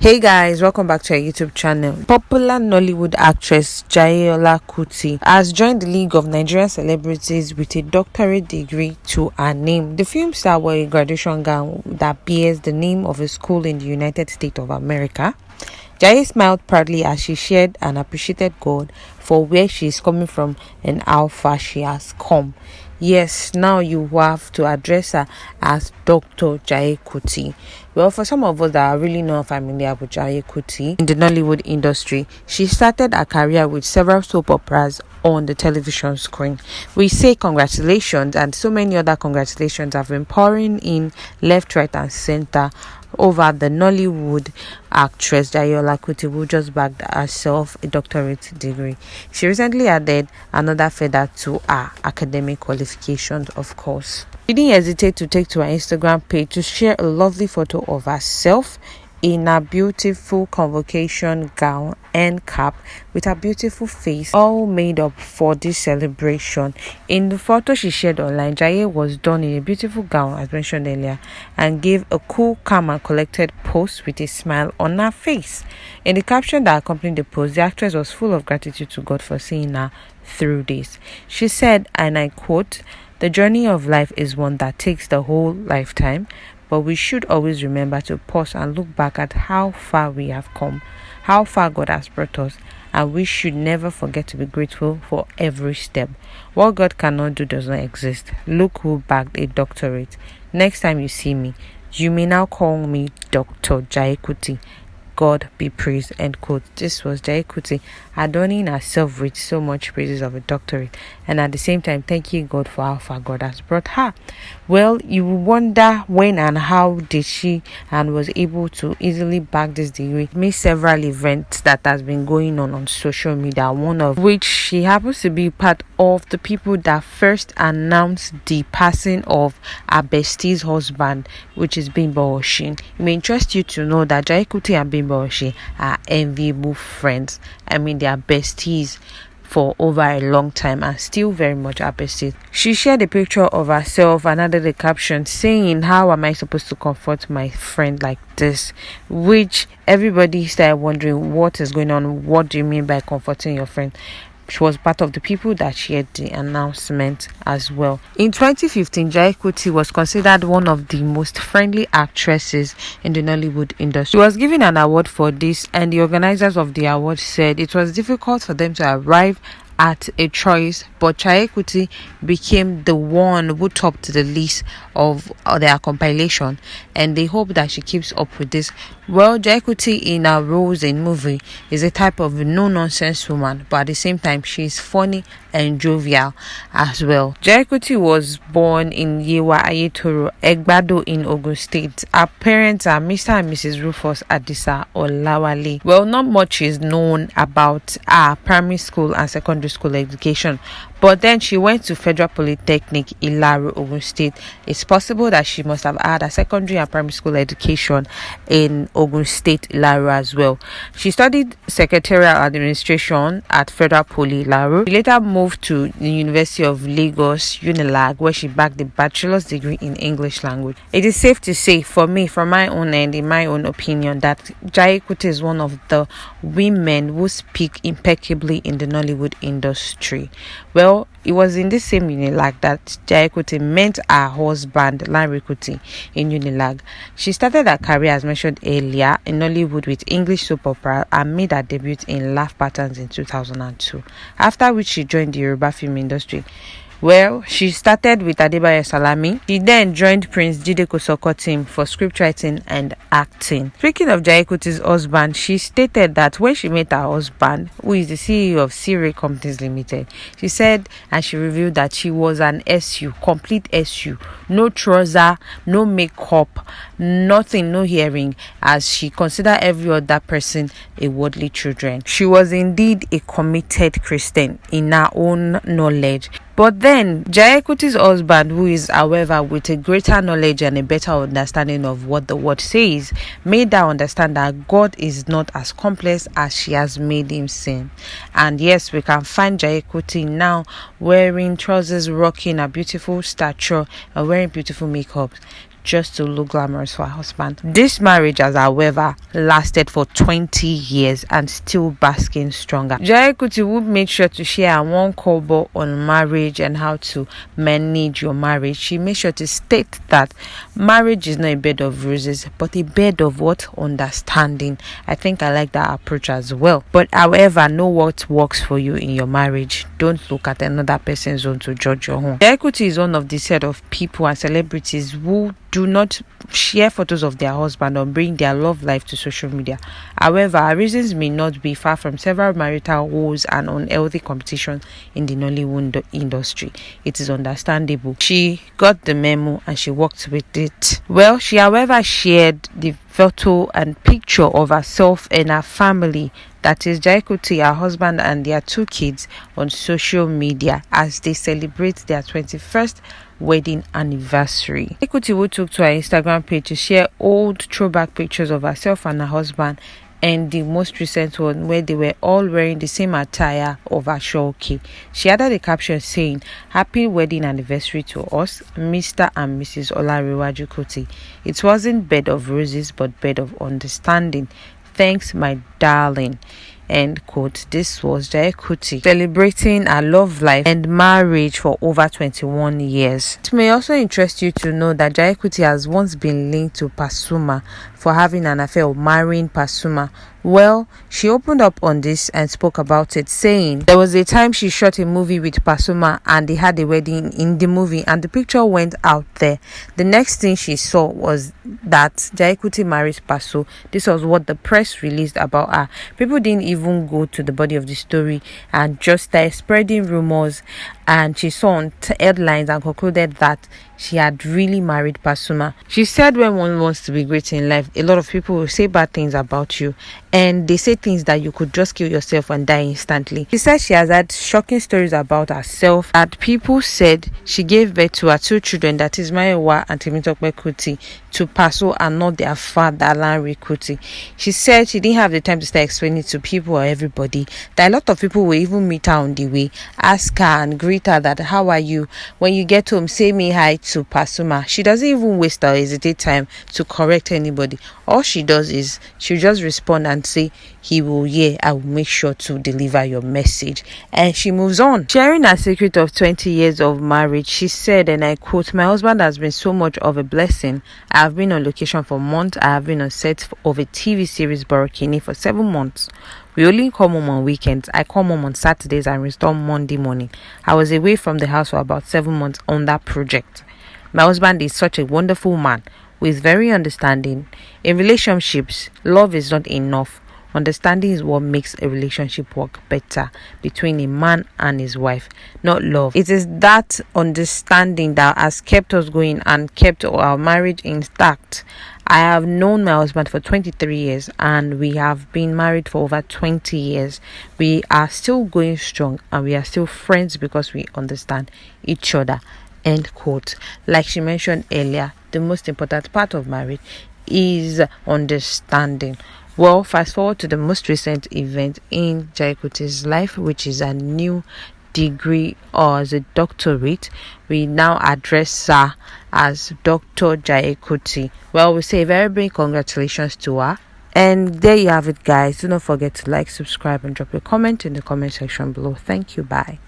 Hey guys, welcome back to our YouTube channel. Popular Nollywood actress Jaiye Kuti has joined the League of Nigerian Celebrities with a doctorate degree to her name. The film star wore a graduation gown that bears the name of a school in the United States of America. Jaiye smiled proudly as she shared and appreciated God for where she is coming from and how far she has come. Yes, now you have to address her as Dr. Jaiye Kuti. Well, for some of us that are really not familiar with Jaiye Kuti in the Nollywood industry, she started her career with several soap operas on the television screen. We say congratulations, and so many other congratulations have been pouring in left, right, and center over the Nollywood actress Jaiye Kuti, who just bagged herself a doctorate degree. She recently added another feather to her academic qualifications, of course. She didn't hesitate to take to her Instagram page to share a lovely photo of herself in a beautiful convocation gown and cap with a beautiful face, all made up for this celebration. In the photo she shared online, Jaiye was done in a beautiful gown as mentioned earlier and gave a cool, calm and collected pose with a smile on her face. In the caption that accompanied the post, the actress was full of gratitude to God for seeing her through this. She said, and I quote, "The journey of life is one that takes the whole lifetime, but we should always remember to pause and look back at how far we have come, how far God has brought us, and we should never forget to be grateful for every step. What God cannot do does not exist. Look who bagged a doctorate. Next time you see me, you may now call me Dr. Jaiye Kuti. God be praised," end quote. This was Jaiye Kuti adorning herself with so much praises of a doctorate, and at the same time thanking God for how far God has brought her. Well, you wonder when and how did she and was able to easily bag this degree. Missed several events that has been going on social media, one of which she happens to be part of the people that first announced the passing of her bestie's husband, which is Bimbo Oshin. It may interest you to know that Jaiye Kuti and Bimbo Oshin are enviable friends. I mean, they are besties for over a long time and still very much are besties. She shared a picture of herself and added a caption saying, "How am I supposed to comfort my friend like this?" Which everybody started wondering what is going on. What do you mean by comforting your friend? She was part of the people that shared the announcement as well. In 2015, Jaiye Kuti was considered one of the most friendly actresses in the Nollywood industry. She was given an award for this, and the organizers of the award said it was difficult for them to arrive at a choice, but Jaiye Kuti became the one who topped the list of their compilation, and they hope that she keeps up with this. Well, Jaiye Kuti in her roles in movie is a type of no-nonsense woman, but at the same time she is funny and jovial as well. Jaiye Kuti was born in Yewa Ayetoro, Egbado in Ogun State. Her parents are Mr. and Mrs. Rufus Adisa Olawale. Well, not much is known about her primary school and secondary school education, but then she went to Federal Polytechnic Ilaro, Ogun State. It's possible that she must have had a secondary and primary school education in Ogun State Ilaro as well. She studied secretarial administration at Federal Poly Ilaro. She later moved to the University of Lagos, Unilag, where she bagged a bachelor's degree in English language. It is safe to say, for me, from my own end, in my own opinion, that Jaiye Kuti is one of the women who speak impeccably in the Nollywood industry. Well, it was in this same Unilag that Jaiye Kuti met her husband, Lanre Kuti, in Unilag. She started her career, as mentioned earlier, in Nollywood with English soap opera and made her debut in Laugh Patterns in 2002, after which she joined the Yoruba film industry. Well, she started with Adebayo Salami. She then joined Prince Jide Kosoko team for scriptwriting and acting. Speaking of Jaiye Kuti's husband, she stated that when she met her husband, who is the CEO of IREKE Companies Limited, she said and she revealed that she was an SU, complete SU, no trouser, no makeup, nothing, no hearing, as she considered every other person a worldly children. She was indeed a committed Christian in her own knowledge. But then, Jaiye Kuti's husband, who is, however, with a greater knowledge and a better understanding of what the word says, made her understand that God is not as complex as she has made him seem. And yes, we can find Jaiye Kuti now wearing trousers, rocking a beautiful stature, and wearing beautiful makeup. just to look glamorous for her husband. This marriage has, however, lasted for 20 years and still basking stronger. Jaiye Kuti would make sure to share one kobo on marriage and how to manage your marriage. She made sure to state that marriage is not a bed of roses, but a bed of what? Understanding. I think I like that approach as well. But however, know what works for you in your marriage. Don't look at another person's own to judge your own. Jaiye Kuti is one of the set of people and celebrities who do not share photos of their husband or bring their love life to social media. However, her reasons may not be far from several marital woes and unhealthy competition in the Nollywood industry. It is understandable. She got the memo and she worked with it. Well, she however shared the photo and picture of herself and her family, that is Jaiye Kuti, her husband and their 2 kids, on social media as they celebrate their 21st wedding anniversary. Jaiye Kuti took to her Instagram page to share old throwback pictures of herself and her husband, and the most recent one where they were all wearing the same attire of Ashoke. She added a caption saying, "Happy wedding anniversary to us, Mr. and Mrs. Olarewaju Kuti. It wasn't bed of roses but bed of understanding. Thanks, my darling." End quote. This was Jaiye Kuti celebrating her love life and marriage for over 21 years. It may also interest you to know that Jaiye Kuti has once been linked to Pasuma for having an affair or marrying Pasuma. Well, she opened up on this and spoke about it, saying there was a time she shot a movie with Pasuma and they had a wedding in the movie and the picture went out there. The next thing she saw was that Jaiye Kuti marries Pasu. This was what the press released about her. People didn't even go to the body of the story and just started spreading rumors, and she saw on headlines and concluded that she had really married Pasuma. She said when one wants to be great in life, a lot of people will say bad things about you, and they say things that you could just kill yourself and die instantly. She said she has had shocking stories about herself, that people said she gave birth to her 2 children, that is Mayowa and Temitope Kuti, to Paso and not their father, IREKE Kuti. She said she didn't have the time to start explaining to people or everybody that a lot of people will even meet her on the way, ask her and greet her that, "How are you? When you get home, say me hi to Pasuma." She doesn't even waste or hesitate time to correct anybody. All she does is she'll just respond and say, "He will hear, I will make sure to deliver your message," and she moves on. Sharing her secret of 20 years of marriage, she said, and I quote, "My husband has been so much of a blessing. I have been on location for months. I have been on set of a TV series, Borokini, for 7 months. We only come home on weekends. I come home on Saturdays and return Monday morning. I was away from the house for about 7 months on that project. My husband is such a wonderful man who is very understanding. In relationships, love is not enough. Understanding is what makes a relationship work better between a man and his wife, not love. It is that understanding that has kept us going and kept our marriage intact. I have known my husband for 23 years and we have been married for over 20 years. We are still going strong and we are still friends because we understand each other." End quote. Like she mentioned earlier, the most important part of marriage is understanding. Well, fast forward to the most recent event in Jaiye Kuti's life, which is a new degree or as a doctorate. We now address her as Dr. Jaiye Kuti. Well, we say a very big congratulations to her. And there you have it, guys. Do not forget to like, subscribe, and drop your comment in the comment section below. Thank you. Bye.